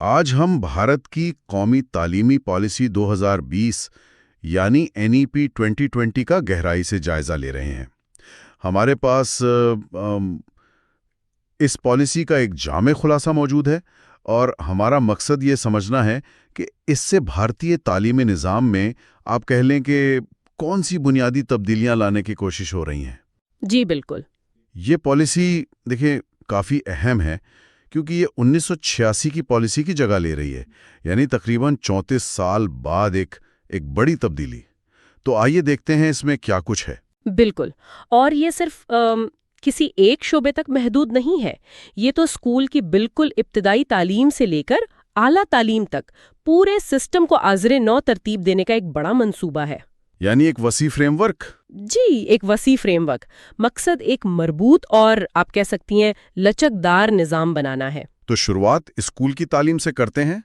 آج ہم بھارت کی قومی تعلیمی پالیسی 2020 یعنی NEP 2020 کا گہرائی سے جائزہ لے رہے ہیں۔ ہمارے پاس اس پالیسی کا ایک جامع خلاصہ موجود ہے اور ہمارا مقصد یہ سمجھنا ہے کہ اس سے بھارتی تعلیمی نظام میں آپ کہہ لیں کہ کون سی بنیادی تبدیلیاں لانے کی کوشش ہو رہی ہیں۔ جی بالکل۔ یہ پالیسی دیکھیں کافی اہم ہے کیونکہ یہ 1986 کی پالیسی کی جگہ لے رہی ہے، یعنی تقریباً 34 سال بعد ایک بڑی تبدیلی۔ تو آئیے دیکھتے ہیں اس میں کیا کچھ ہے۔ بالکل، اور یہ صرف کسی ایک شعبے تک محدود نہیں ہے۔ یہ تو اسکول کی بالکل ابتدائی تعلیم سے لے کر اعلیٰ تعلیم تک پورے سسٹم کو آزر نو ترتیب دینے کا ایک بڑا منصوبہ ہے۔ یعنی ایک وسیع فریم ورک۔ جی، ایک وسیع فریم ورک۔ مقصد ایک مربوط اور آپ کہہ سکتی ہیں لچک دار نظام بنانا ہے۔ تو شروعات اسکول کی تعلیم سے کرتے ہیں۔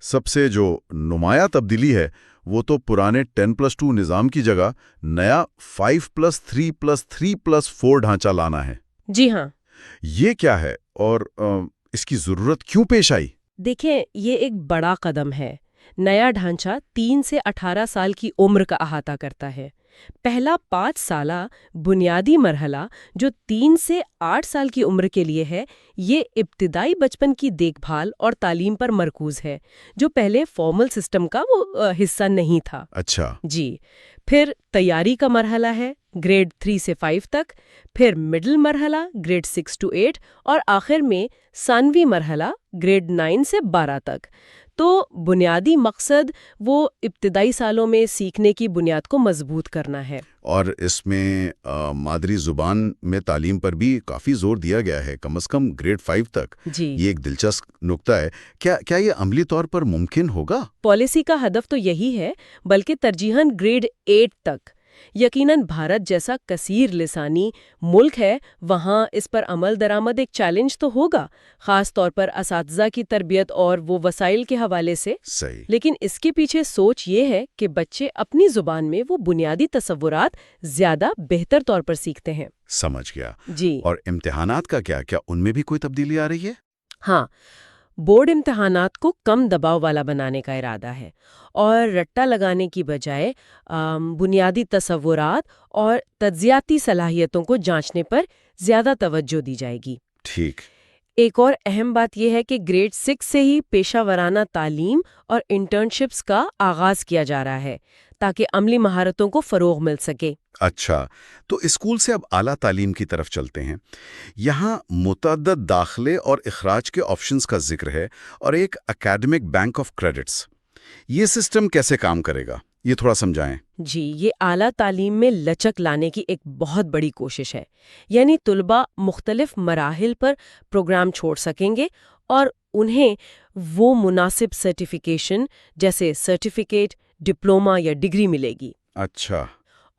سب سے جو نمایاں تبدیلی ہے وہ تو پرانے 10+2 نظام کی جگہ نیا 5+3+3+4 ڈھانچہ لانا ہے۔ جی ہاں۔ یہ کیا ہے اور اس کی ضرورت کیوں پیش آئی؟ دیکھیں، یہ ایک بڑا قدم ہے۔ نیا ڈھانچہ 3 سے 18 سال کی عمر کا احاطہ کرتا ہے۔ پہلا 5 سالہ بنیادی مرحلہ جو 3 سے 8 سال کی عمر کے لیے ہے، یہ ابتدائی بچپن کی دیکھ بھال اور تعلیم پر مرکوز ہے، جو پہلے فارمل سسٹم کا وہ حصہ نہیں تھا۔ اچھا جی، پھر تیاری کا مرحلہ ہے گریڈ 3 سے 5 تک، پھر مڈل مرحلہ گریڈ 6 to 8 اور آخر میں ثانوی مرحلہ گریڈ 9 سے 12 تک۔ تو بنیادی مقصد وہ ابتدائی سالوں میں سیکھنے کی بنیاد کو مضبوط کرنا ہے۔ اور اس میں مادری زبان میں تعلیم پر بھی کافی زور دیا گیا ہے، کم از کم گریڈ 5 تک۔ جی، یہ ایک دلچسپ نکتہ ہے۔ کیا یہ عملی طور پر ممکن ہوگا؟ پالیسی کا ہدف تو یہی ہے، بلکہ ترجیحاً گریڈ 8 تک۔ یقیناً بھارت جیسا کثیر لسانی ملک ہے، وہاں اس پر عمل درآمد ایک چیلنج تو ہوگا، خاص طور پر اساتذہ کی تربیت اور وہ وسائل کے حوالے سے۔ صحیح۔ لیکن اس کے پیچھے سوچ یہ ہے کہ بچے اپنی زبان میں وہ بنیادی تصورات زیادہ بہتر طور پر سیکھتے ہیں۔ سمجھ گیا۔ جی، اور امتحانات کا کیا ان میں بھی کوئی تبدیلی آ رہی ہے؟ ہاں، بورڈ امتحانات کو کم دباؤ والا بنانے کا ارادہ ہے، اور رٹا لگانے کی بجائے بنیادی تصورات اور تجزیاتی صلاحیتوں کو جانچنے پر زیادہ توجہ دی جائے گی۔ ٹھیک۔ ایک اور اہم بات یہ ہے کہ گریڈ 6 سے ہی پیشہ ورانہ تعلیم اور انٹرنشپس کا آغاز کیا جا رہا ہے، تاکہ عملی مہارتوں کو فروغ مل سکے۔ اچھا، تو اسکول سے اب اعلیٰ تعلیم کی طرف چلتے ہیں۔ یہاں متعدد داخلے اور اخراج کے آپشنز کا ذکر ہے اور ایک اکیڈمک بینک آف کریڈٹس۔ یہ سسٹم کیسے کام کرے گا؟ یہ تھوڑا سمجھائیں۔ جی، یہ اعلیٰ تعلیم میں لچک لانے کی ایک بہت بڑی کوشش ہے۔ یعنی طلباء مختلف مراحل پر پروگرام چھوڑ سکیں گے اور انہیں وہ مناسب سرٹیفیکیشن جیسے سرٹیفکیٹ، ڈپلومہ یا ڈگری ملے گی۔ اچھا۔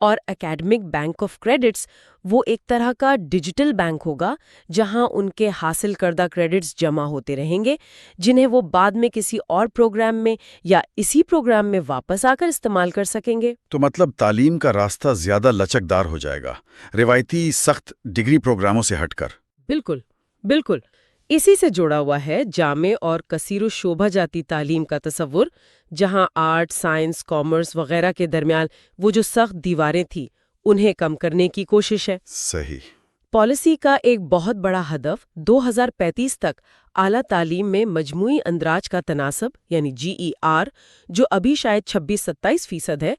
اور اکیڈمک بینک آف کریڈٹس وہ ایک طرح کا ڈیجیٹل بینک ہوگا جہاں ان کے حاصل کردہ کریڈٹس جمع ہوتے رہیں گے، جنہیں وہ بعد میں کسی اور پروگرام میں یا اسی پروگرام میں واپس آ کر استعمال کر سکیں گے۔ تو مطلب تعلیم کا راستہ زیادہ لچکدار ہو جائے گا، روایتی سخت ڈگری پروگراموں سے ہٹ کر۔ بالکل، بالکل۔ اسی سے جڑا ہوا ہے جامع اور کثیر الشعبہ جاتی تعلیم کا تصور، جہاں آرٹ، سائنس، کامرس وغیرہ کے درمیان وہ جو سخت دیواریں تھیں انہیں کم کرنے کی کوشش ہے۔ صحیح۔ پالیسی کا ایک بہت بڑا ہدف 2035 تک اعلیٰ تعلیم میں مجموعی اندراج کا تناسب یعنی GER، جو ابھی شاید 26-27% ہے،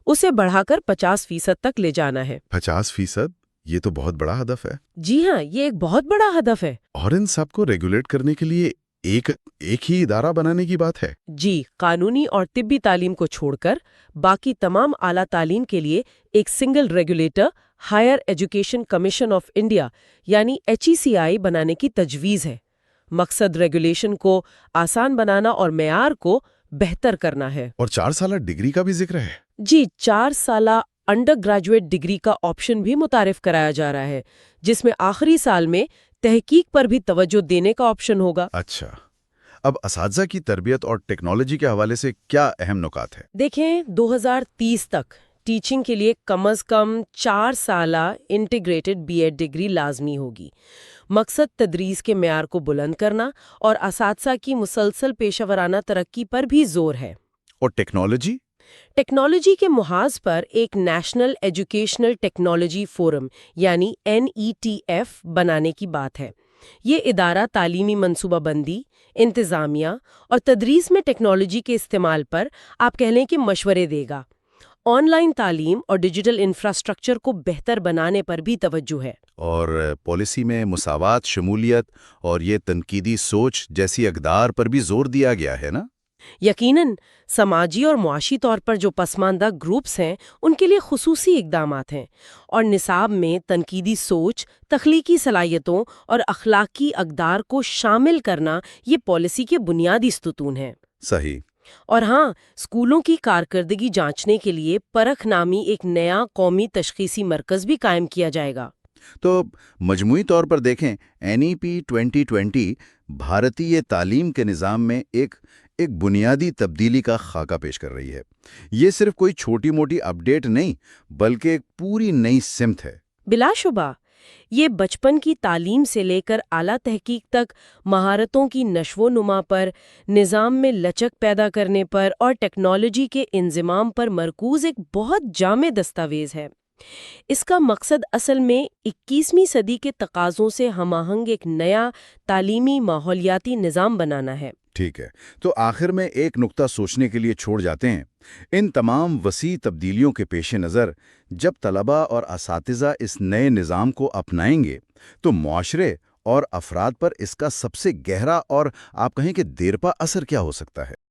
اسے بڑھا کر 50% تک لے جانا ہے۔ 50%؟ یہ تو بہت بڑا ہدف ہے۔ جی ہاں، یہ ایک بہت بڑا ہدف ہے۔ اور ان سب کو ریگولیٹ کرنے کے لیے ایک ہی ادارہ بنانے کی بات ہے۔ جی، قانونی اور طبی تعلیم کو چھوڑ کر باقی تمام اعلیٰ تعلیم کے لیے ایک single regulator, higher education commission of India یعنی HECI بنانے کی تجویز ہے۔ مقصد ریگولیشن کو آسان بنانا اور معیار کو بہتر کرنا ہے۔ اور 4 سالہ ڈگری کا بھی ذکر ہے۔ جی، 4 سالہ انڈر گریجویٹ ڈگری کا آپشن بھی متعارف کرایا جا رہا ہے، جس میں آخری سال میں تحقیق پر بھی توجہ دینے کا آپشن ہوگا۔ اچھا، اب اساتذہ کی تربیت اور ٹیکنالوجی کے حوالے سے کیا اہم نکات ہے؟ دیکھیں، 2030 تک ٹیچنگ کے لیے کم از کم 4 سالہ انٹیگریٹڈ BEd ڈگری لازمی ہوگی۔ مقصد تدریس کے معیار کو بلند کرنا اور اساتذہ کی مسلسل پیشہ ورانہ ترقی پر بھی زور ہے۔ اور ٹیکنالوجی؟ ٹیکنالوجی کے محاذ پر ایک نیشنل ایجوکیشنل ٹیکنالوجی فورم یعنی NETF بنانے کی بات ہے۔ یہ ادارہ تعلیمی منصوبہ بندی، انتظامیہ اور تدریس میں ٹیکنالوجی کے استعمال پر آپ کہہ لیں کہ مشورے دے گا۔ آن لائن تعلیم اور ڈیجیٹل انفراسٹرکچر کو بہتر بنانے پر بھی توجہ ہے۔ اور پالیسی میں مساوات، شمولیت اور یہ تنقیدی سوچ جیسی اقدار پر بھی زور دیا گیا ہے نا؟ یقیناً سماجی اور معاشی طور پر جو پسماندہ گروپس ہیں ان کے لیے خصوصی اقدامات ہیں، اور نصاب میں تنقیدی سوچ، تخلیقی صلاحیتوں اور اخلاقی اقدار کو شامل کرنا یہ پالیسی کے بنیادی ستون ہیں۔ صحیح۔ اور ہاں، اسکولوں کی کارکردگی جانچنے کے لیے پرکھ نامی ایک نیا قومی تشخیصی مرکز بھی قائم کیا جائے گا۔ تو مجموعی طور پر دیکھیں NEP 2020 بھارتی تعلیم کے نظام میں ایک بنیادی تبدیلی کا خاکہ پیش کر رہی ہے۔ یہ صرف کوئی چھوٹی موٹی اپ ڈیٹ نہیں بلکہ ایک پوری نئی سمت ہے۔ بلا شبہ یہ بچپن کی تعلیم سے لے کر اعلیٰ تحقیق تک مہارتوں کی نشو و نما پر، نظام میں لچک پیدا کرنے پر اور ٹیکنالوجی کے انضمام پر مرکوز ایک بہت جامع دستاویز ہے۔ اس کا مقصد اصل میں 21ویں صدی کے تقاضوں سے ہم آہنگ ایک نیا تعلیمی ماحولیاتی نظام بنانا ہے۔ ٹھیک ہے، تو آخر میں ایک نقطہ سوچنے کے لیے چھوڑ جاتے ہیں۔ ان تمام وسیع تبدیلیوں کے پیش نظر جب طلباء اور اساتذہ اس نئے نظام کو اپنائیں گے تو معاشرے اور افراد پر اس کا سب سے گہرا اور آپ کہیں کہ دیرپا اثر کیا ہو سکتا ہے؟